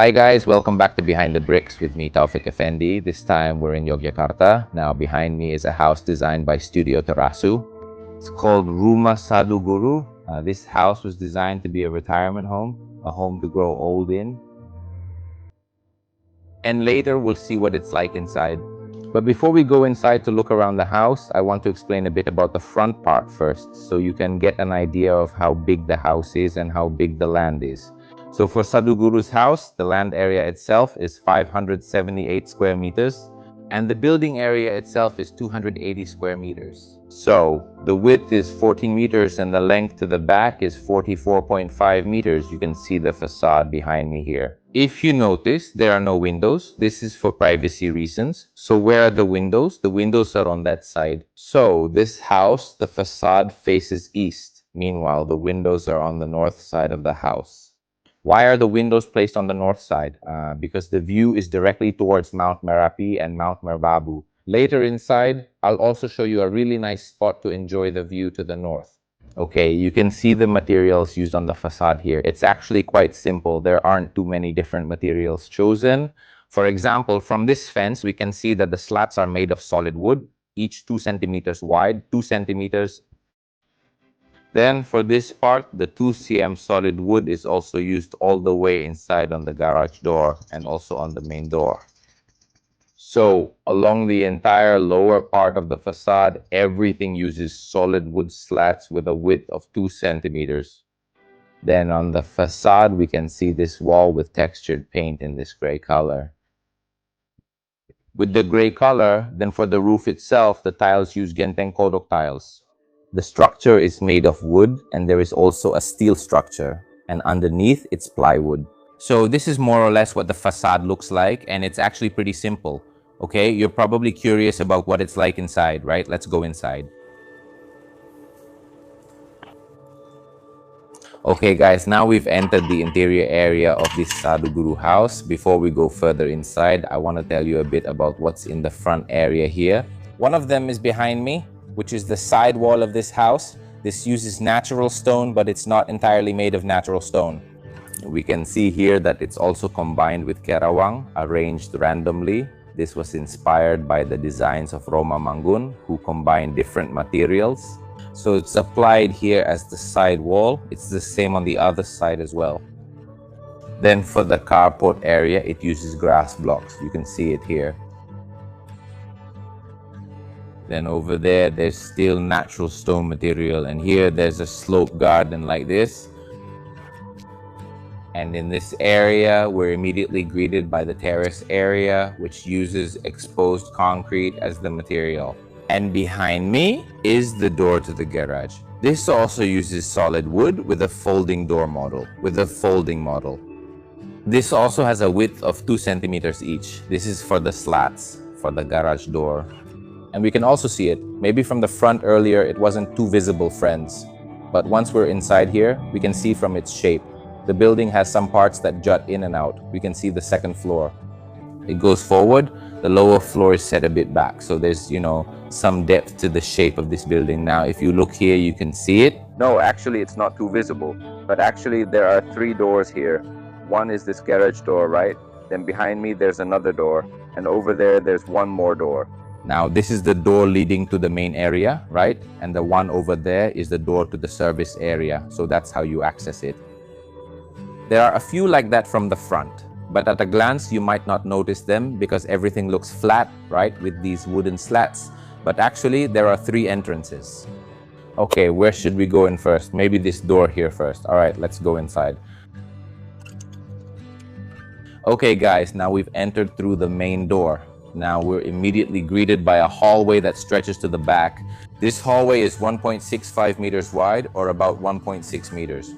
Hi guys, welcome back to Behind the Bricks with me, Taufik Effendi. This time we're in Yogyakarta. Now behind me is a house designed by Studio Terasu. It's called Rumah Sadu Guru. This house was designed to be a retirement home, a home to grow old in. And later we'll see what it's like inside. But before we go inside to look around the house, I want to explain a bit about the front part first, so you can get an idea of how big the house is and how big the land is. So for Sadhuguru's house, the land area itself is 578 square meters, and the building area itself is 280 square meters. So the width is 14 meters and the length to the back is 44.5 meters. You can see the facade behind me here. If you notice, there are no windows. This is for privacy reasons. So where are the windows? The windows are on that side. So this house, the facade faces east. Meanwhile, the windows are on the north side of the house. Why are the windows placed on the north side? Because the view is directly towards Mount Merapi and Mount Merbabu. Later inside, I'll also show you a really nice spot to enjoy the view to the north. Okay, you can see the materials used on the facade here. It's actually quite simple. There aren't too many different materials chosen. For example, from this fence, we can see that the slats are made of solid wood, each 2 centimeters wide, 2 centimeters. Then for this part, the 2 cm solid wood is also used all the way inside on the garage door and also on the main door. So along the entire lower part of the facade, everything uses solid wood slats with a width of 2 centimeters. Then on the facade, we can see this wall with textured paint in this gray color. With the gray color, then for the roof itself, the tiles use Genteng Kodok tiles. The structure is made of wood and there is also a steel structure, and underneath it's plywood. So this is more or less what the facade looks like, and it's actually pretty simple. Okay, you're probably curious about what it's like inside, right? Let's go inside. Okay guys, now we've entered the interior area of this Sadhguru house. Before we go further inside, I want to tell you a bit about what's in the front area here. One of them is behind me, which is the side wall of this house. This uses natural stone, but it's not entirely made of natural stone. We can see here that it's also combined with kerawang, arranged randomly. This was inspired by the designs of Roma Mangun, who combined different materials. So it's applied here as the side wall. It's the same on the other side as well. Then for the carport area, it uses grass blocks. You can see it here. Then over there, there's still natural stone material. And here there's a slope garden like this. And in this area, we're immediately greeted by the terrace area, which uses exposed concrete as the material. And behind me is the door to the garage. This also uses solid wood with a folding door model, This also has a width of 2 centimeters each. This is for the slats, for the garage door. And we can also see it. Maybe from the front earlier, it wasn't too visible, friends. But once we're inside here, we can see from its shape. The building has some parts that jut in and out. We can see the second floor. It goes forward. The lower floor is set a bit back. So there's, some depth to the shape of this building. Now, if you look here, you can see it. No, actually, it's not too visible. But actually, there are 3 doors here. One is this garage door, right? Then behind me, there's another door. And over there, there's one more door. Now, this is the door leading to the main area, right? And the one over there is the door to the service area. So that's how you access it. There are a few like that from the front. But at a glance, you might not notice them because everything looks flat, right? With these wooden slats. But actually, there are 3 entrances. Okay, where should we go in first? Maybe this door here first. All right, let's go inside. Okay, guys, now we've entered through the main door. Now we're immediately greeted by a hallway that stretches to the back. This hallway is 1.65 meters wide, or about 1.6 meters.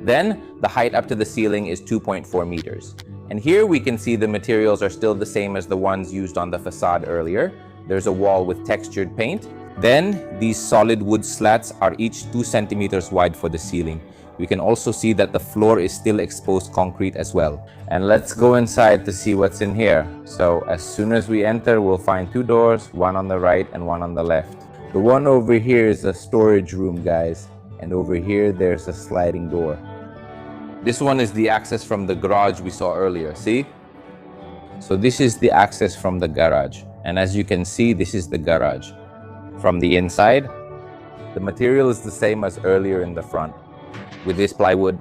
Then, the height up to the ceiling is 2.4 meters. And here we can see the materials are still the same as the ones used on the facade earlier. There's a wall with textured paint. Then, these solid wood slats are each 2 centimeters wide for the ceiling. We can also see that the floor is still exposed concrete as well. And let's go inside to see what's in here. So as soon as we enter, we'll find 2 doors, one on the right and one on the left. The one over here is a storage room, guys. And over here, there's a sliding door. This one is the access from the garage we saw earlier, see? So this is the access from the garage. And as you can see, this is the garage. From the inside, the material is the same as earlier in the front with this plywood.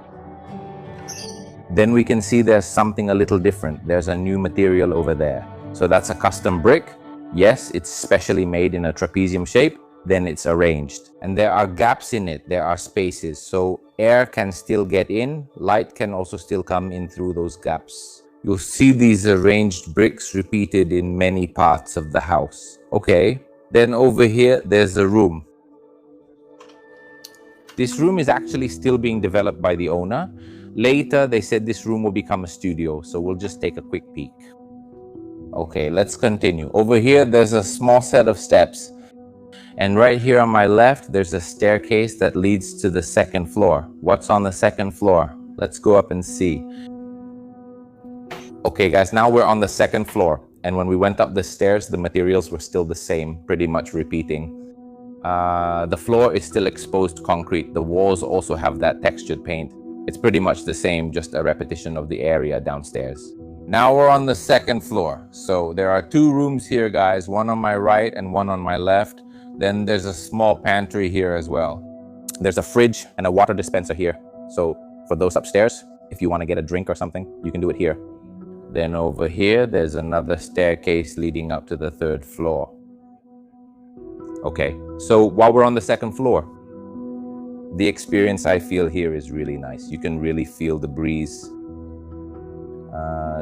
Then we can see there's something a little different. There's a new material over there. So that's a custom brick. Yes, it's specially made in a trapezium shape. Then it's arranged. And there are gaps in it. There are spaces. So air can still get in. Light can also still come in through those gaps. You'll see these arranged bricks repeated in many parts of the house. Okay. Then over here, there's a room. This room is actually still being developed by the owner. Later, they said this room will become a studio, so we'll just take a quick peek. Okay, let's continue. Over here, there's a small set of steps. And right here on my left, there's a staircase that leads to the second floor. What's on the second floor? Let's go up and see. Okay, guys, now we're on the second floor. And when we went up the stairs, the materials were still the same, pretty much repeating. The floor is still exposed concrete. The walls also have that textured paint. It's pretty much the same, just a repetition of the area downstairs. Now we're on the second floor. So there are two rooms here, guys, one on my right and one on my left. Then there's a small pantry here as well. There's a fridge and a water dispenser here. So for those upstairs, if you want to get a drink or something, you can do it here. Then over here, there's another staircase leading up to the third floor. Okay, so while we're on the second floor, the experience I feel here is really nice. You can really feel the breeze.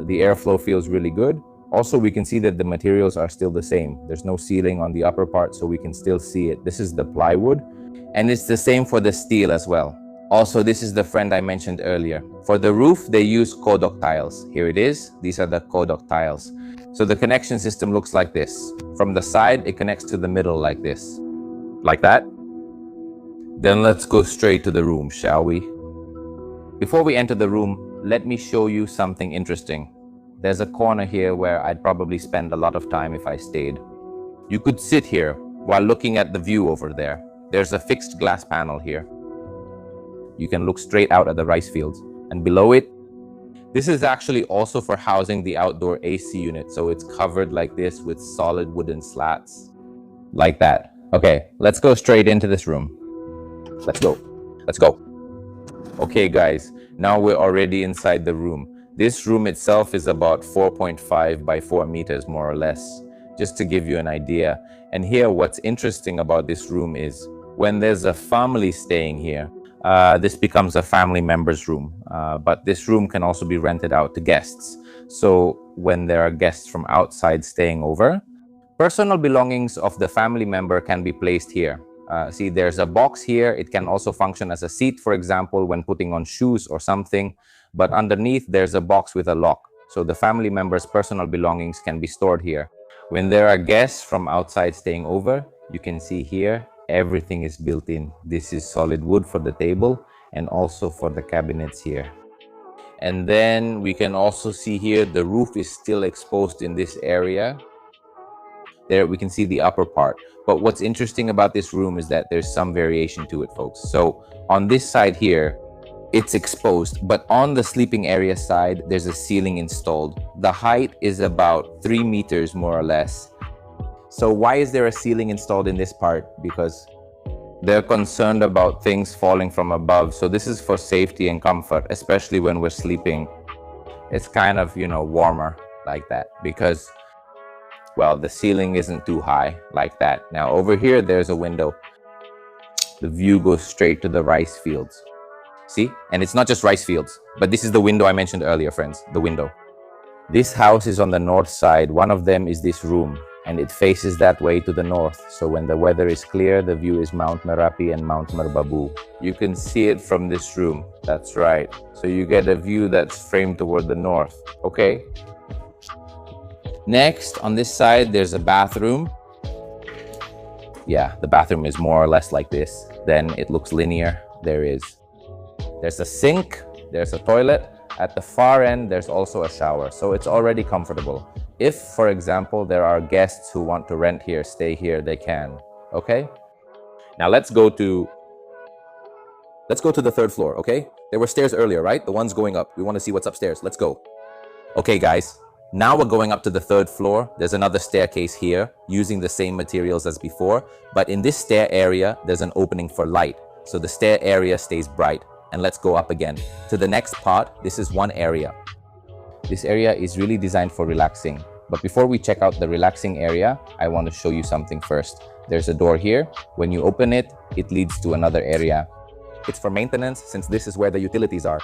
The airflow feels really good. Also, we can see that the materials are still the same. There's no ceiling on the upper part, so we can still see it. This is the plywood, and it's the same for the steel as well. Also, this is the friend I mentioned earlier. For the roof, they use Kodok tiles. Here it is. These are the Kodok tiles. So the connection system looks like this. From the side, it connects to the middle like this. Like that. Then let's go straight to the room, shall we? Before we enter the room, let me show you something interesting. There's a corner here where I'd probably spend a lot of time if I stayed. You could sit here while looking at the view over there. There's a fixed glass panel here. You can look straight out at the rice fields. And below it, this is actually also for housing the outdoor AC unit. So it's covered like this with solid wooden slats. Like that. Okay, let's go straight into this room. Let's go. Let's go. Okay, guys, now we're already inside the room. This room itself is about 4.5 by 4 meters, more or less, just to give you an idea. And here, what's interesting about this room is when there's a family staying here, this becomes a family member's room. But this room can also be rented out to guests. So when there are guests from outside staying over, personal belongings of the family member can be placed here. See, there's a box here. It can also function as a seat, for example, when putting on shoes or something. But underneath, there's a box with a lock. So the family member's personal belongings can be stored here. When there are guests from outside staying over, you can see here, everything is built in. This is solid wood for the table and also for the cabinets here. And then we can also see here, the roof is still exposed in this area. There we can see the upper part. But what's interesting about this room is that there's some variation to it, folks. So on this side here, it's exposed, but on the sleeping area side, there's a ceiling installed. The height is about 3 meters, more or less. So why is there a ceiling installed in this part? Because they're concerned about things falling from above. So this is for safety and comfort, especially when we're sleeping. It's kind of, warmer like that because, well, the ceiling isn't too high like that. Now over here, there's a window. The view goes straight to the rice fields. See? And it's not just rice fields, but this is the window I mentioned earlier, friends, the window. This house is on the north side. One of them is this room, and it faces that way to the north. So when the weather is clear, the view is Mount Merapi and Mount Merbabu. You can see it from this room. That's right. So you get a view that's framed toward the north. Okay. Next, on this side, there's a bathroom. Yeah, the bathroom is more or less like this. Then it looks linear. There's a sink, there's a toilet. At the far end, there's also a shower. So it's already comfortable. If, for example, there are guests who want to rent here, stay here, they can. Okay? Now let's go to the third floor, okay? There were stairs earlier, right? The ones going up. We want to see what's upstairs. Let's go. Okay, guys. Now we're going up to the 3rd floor. There's another staircase here using the same materials as before. But in this stair area, there's an opening for light. So the stair area stays bright. And let's go up again. To the next part, this is one area. This area is really designed for relaxing. But before we check out the relaxing area, I want to show you something first. There's a door here. When you open it, it leads to another area. It's for maintenance since this is where the utilities are.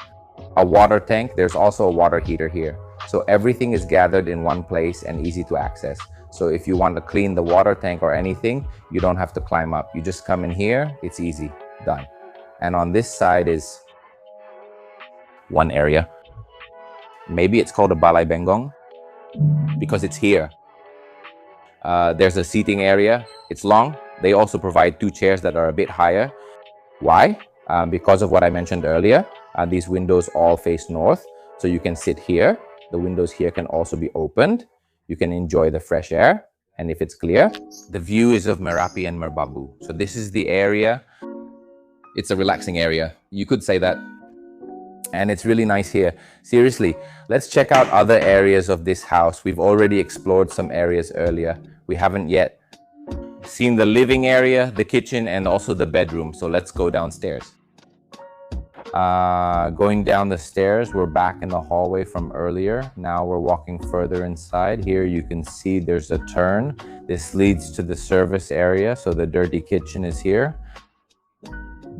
A water tank, there's also a water heater here. So everything is gathered in one place and easy to access. So if you want to clean the water tank or anything, you don't have to climb up. You just come in here, it's easy, done. And on this side is one area. Maybe it's called a balai bengong because it's here. There's a seating area. It's long. They also provide 2 chairs that are a bit higher. Why? Because of what I mentioned earlier. These windows all face north, so you can sit here. The windows here can also be opened. You can enjoy the fresh air, and if it's clear, the view is of Merapi and Merbabu. So this is the area. It's a relaxing area. You could say that. And it's really nice here. Seriously, let's check out other areas of this house. We've already explored some areas earlier. We haven't yet seen the living area, the kitchen, and also the bedroom. So let's go downstairs. Going down the stairs, we're back in the hallway from earlier. Now we're walking further inside. Here you can see there's a turn. This leads to the service area, so the dirty kitchen is here.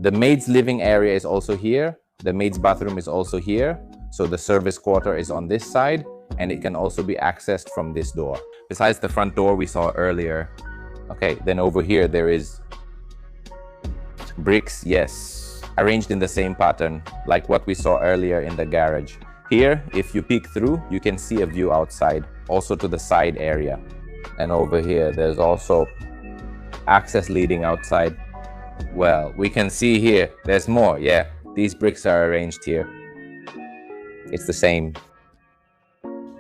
The maid's living area is also here. The maid's bathroom is also here. So the service quarter is on this side, and it can also be accessed from this door. Besides the front door we saw earlier. Okay, then over here there is bricks, yes, arranged in the same pattern like what we saw earlier in the garage. Here, if you peek through, you can see a view outside, also to the side area. And over here, there's also access leading outside. Well, we can see here, there's more, yeah. These bricks are arranged here. It's the same.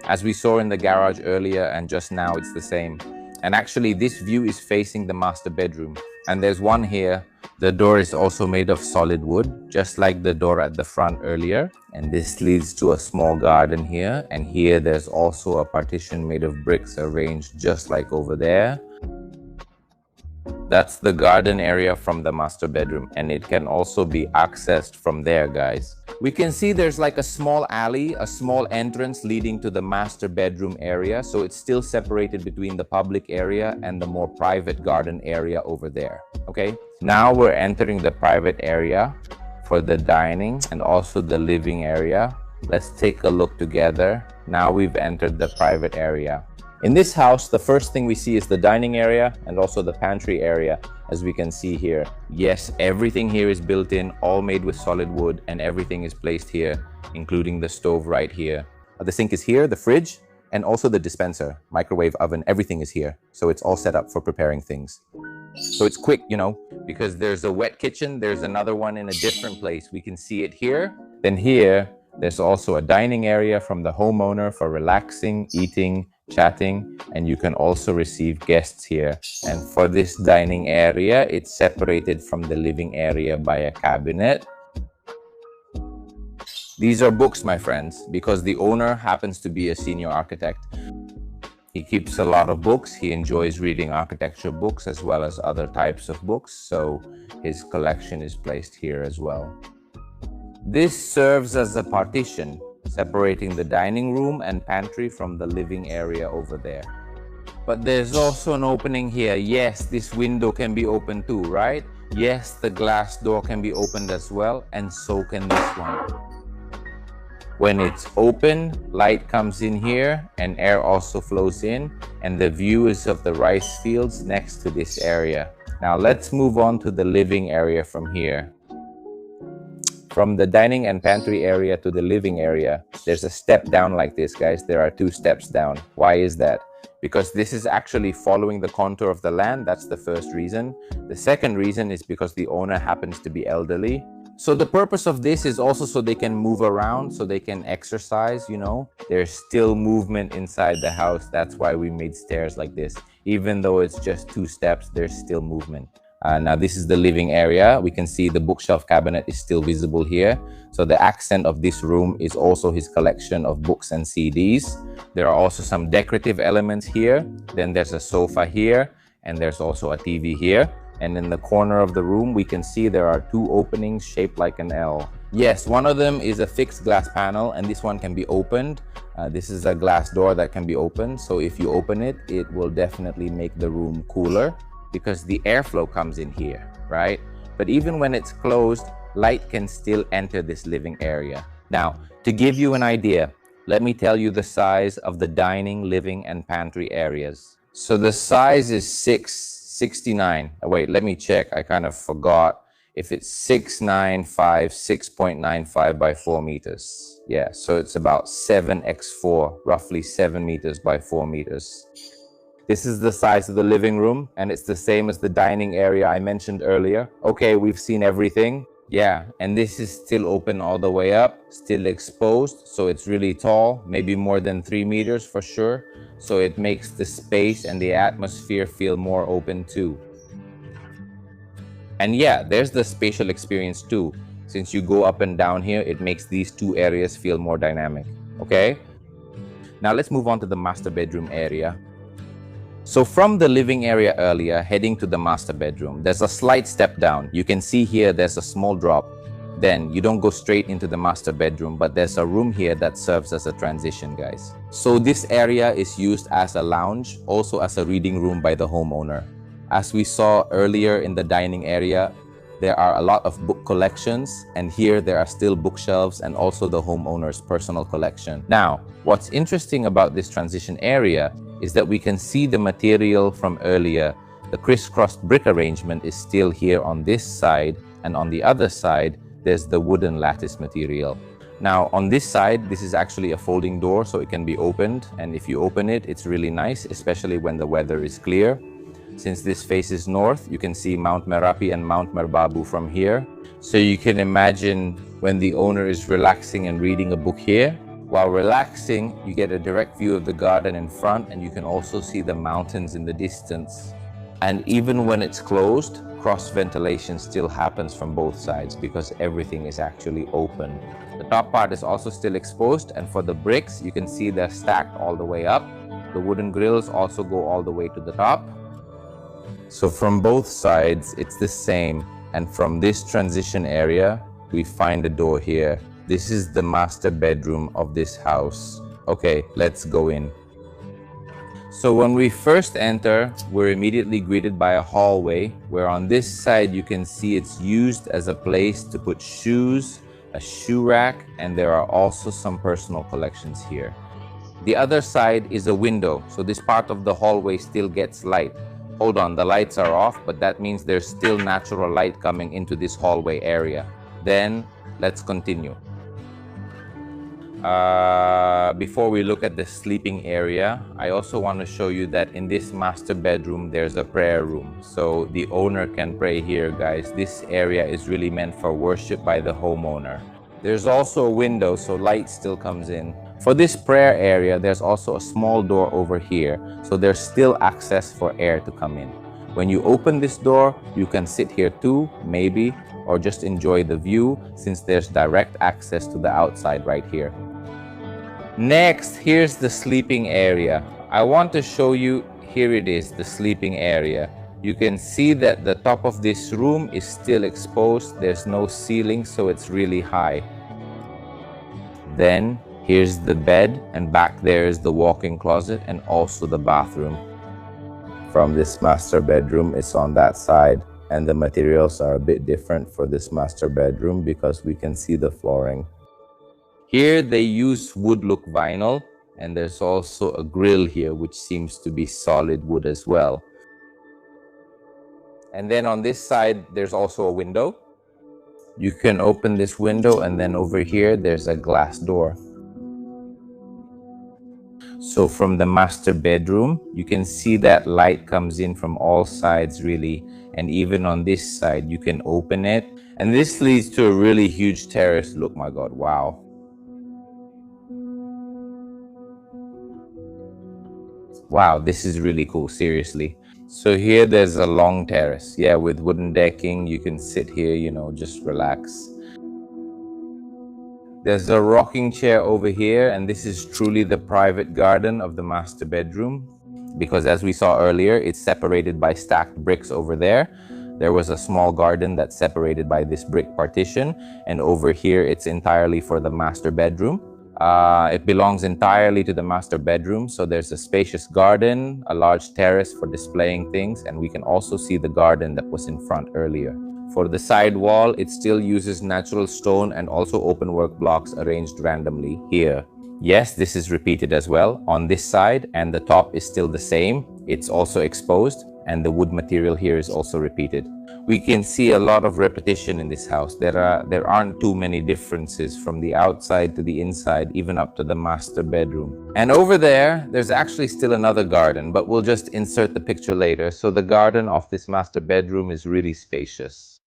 As we saw in the garage earlier and just now, it's the same. And actually, this view is facing the master bedroom. And there's one here. The door is also made of solid wood, just like the door at the front earlier. And this leads to a small garden here. And here there's also a partition made of bricks arranged just like over there. That's the garden area from the master bedroom, and it can also be accessed from there, guys. We can see there's like a small alley, a small entrance leading to the master bedroom area. So it's still separated between the public area and the more private garden area over there. Okay, now we're entering the private area for the dining and also the living area. Let's take a look together. Now we've entered the private area. In this house, the first thing we see is the dining area and also the pantry area, as we can see here. Yes, everything here is built in, all made with solid wood, and everything is placed here, including the stove right here. The sink is here, the fridge, and also the dispenser, microwave oven, everything is here. So it's all set up for preparing things. So it's quick, you know, because there's a wet kitchen, there's another one in a different place. We can see it here. Then here, there's also a dining area from the homeowner for relaxing, eating, chatting, and you can also receive guests here. And for this dining area, it's separated from the living area by a cabinet. These are books, my friends, because the owner happens to be a senior architect. He keeps a lot of books. He enjoys reading architecture books as well as other types of books, so his collection is placed here as well. This serves as a partition, separating the dining room and pantry from the living area over there. But there's also an opening here. Yes, this window can be opened too, right? Yes, the glass door can be opened as well, and so can this one. When it's open, light comes in here and air also flows in, and the view is of the rice fields next to this area. Now let's move on to the living area from here. From the dining and pantry area to the living area, there's a step down like this, guys. There are 2 steps down. Why is that? Because this is actually following the contour of the land. That's the first reason. The second reason is because the owner happens to be elderly. So the purpose of this is also so they can move around, so they can exercise, you know. There's still movement inside the house. That's why we made stairs like this. Even though it's just 2 steps, there's still movement. Now this is the living area. We can see the bookshelf cabinet is still visible here. So the accent of this room is also his collection of books and CDs. There are also some decorative elements here. Then there's a sofa here, and there's also a TV here. And in the corner of the room, we can see there are two openings shaped like an L. Yes, one of them is a fixed glass panel, and this one can be opened. This is a glass door that can be opened. So if you open it, it will definitely make the room cooler because the airflow comes in here, right? But even when it's closed, light can still enter this living area. Now, to give you an idea, let me tell you the size of the dining, living, and pantry areas. So the size is 669. Wait, let me check. I kind of forgot if it's 695, 6.95 by 4 meters. Yeah, so it's about 7x4, roughly 7 meters by 4 meters. This is the size of the living room, and it's the same as the dining area I mentioned earlier. Okay, we've seen everything. Yeah, and this is still open all the way up, still exposed, so it's really tall, maybe more than 3 meters for sure. So it makes the space and the atmosphere feel more open too. And yeah, there's the spatial experience too. Since you go up and down here, it makes these two areas feel more dynamic. Okay? Now let's move on to the master bedroom area. So from the living area earlier, heading to the master bedroom, there's a slight step down. You can see here there's a small drop. Then you don't go straight into the master bedroom, but there's a room here that serves as a transition, guys. So this area is used as a lounge, also as a reading room by the homeowner. As we saw earlier in the dining area, there are a lot of book collections, and here there are still bookshelves and also the homeowner's personal collection. Now, what's interesting about this transition area is that we can see the material from earlier. The crisscrossed brick arrangement is still here on this side, and on the other side, there's the wooden lattice material. Now, on this side, this is actually a folding door, so it can be opened, and if you open it, it's really nice, especially when the weather is clear. Since this faces north, you can see Mount Merapi and Mount Merbabu from here. So you can imagine when the owner is relaxing and reading a book here. While relaxing, you get a direct view of the garden in front, and you can also see the mountains in the distance. And even when it's closed, cross ventilation still happens from both sides because everything is actually open. The top part is also still exposed, and for the bricks, you can see they're stacked all the way up. The wooden grills also go all the way to the top. So from both sides, it's the same. And from this transition area, we find a door here. This is the master bedroom of this house. Okay, let's go in. So when we first enter, we're immediately greeted by a hallway where on this side you can see it's used as a place to put shoes, a shoe rack, and there are also some personal collections here. The other side is a window, so this part of the hallway still gets light. Hold on, the lights are off, but that means there's still natural light coming into this hallway area. Then let's continue. Before we look at the sleeping area, I also want to show you that in this master bedroom, there's a prayer room. So the owner can pray here, guys. This area is really meant for worship by the homeowner. There's also a window, so light still comes in. For this prayer area, there's also a small door over here, so there's still access for air to come in. When you open this door, you can sit here too, maybe, or just enjoy the view since there's direct access to the outside right here. Next, here's the sleeping area. I want to show you, here it is, the sleeping area. You can see that the top of this room is still exposed. There's no ceiling, so it's really high. Then, here's the bed, and back there is the walk-in closet and also the bathroom. From this master bedroom, it's on that side, and the materials are a bit different for this master bedroom because we can see the flooring. Here they use wood look vinyl, and there's also a grill here which seems to be solid wood as well. And then on this side there's also a window. You can open this window, and then over here there's a glass door. So from the master bedroom, you can see that light comes in from all sides really, and even on this side you can open it, and this leads to a really huge terrace. Look, my God, wow. Wow, this is really cool, seriously. So here there's a long terrace, yeah, with wooden decking. You can sit here, just relax. There's a rocking chair over here, and this is truly the private garden of the master bedroom, because as we saw earlier, it's separated by stacked bricks over there. There was a small garden that's separated by this brick partition, and over here it's entirely for the master bedroom. It belongs entirely to the master bedroom, so there's a spacious garden, a large terrace for displaying things, and we can also see the garden that was in front earlier. For the side wall, it still uses natural stone and also openwork blocks arranged randomly here. Yes, this is repeated as well on this side, and the top is still the same. It's also exposed, and the wood material here is also repeated. We can see a lot of repetition in this house. There aren't too many differences from the outside to the inside, even up to the master bedroom. And over there's actually still another garden, but we'll just insert the picture later. So the garden of this master bedroom is really spacious.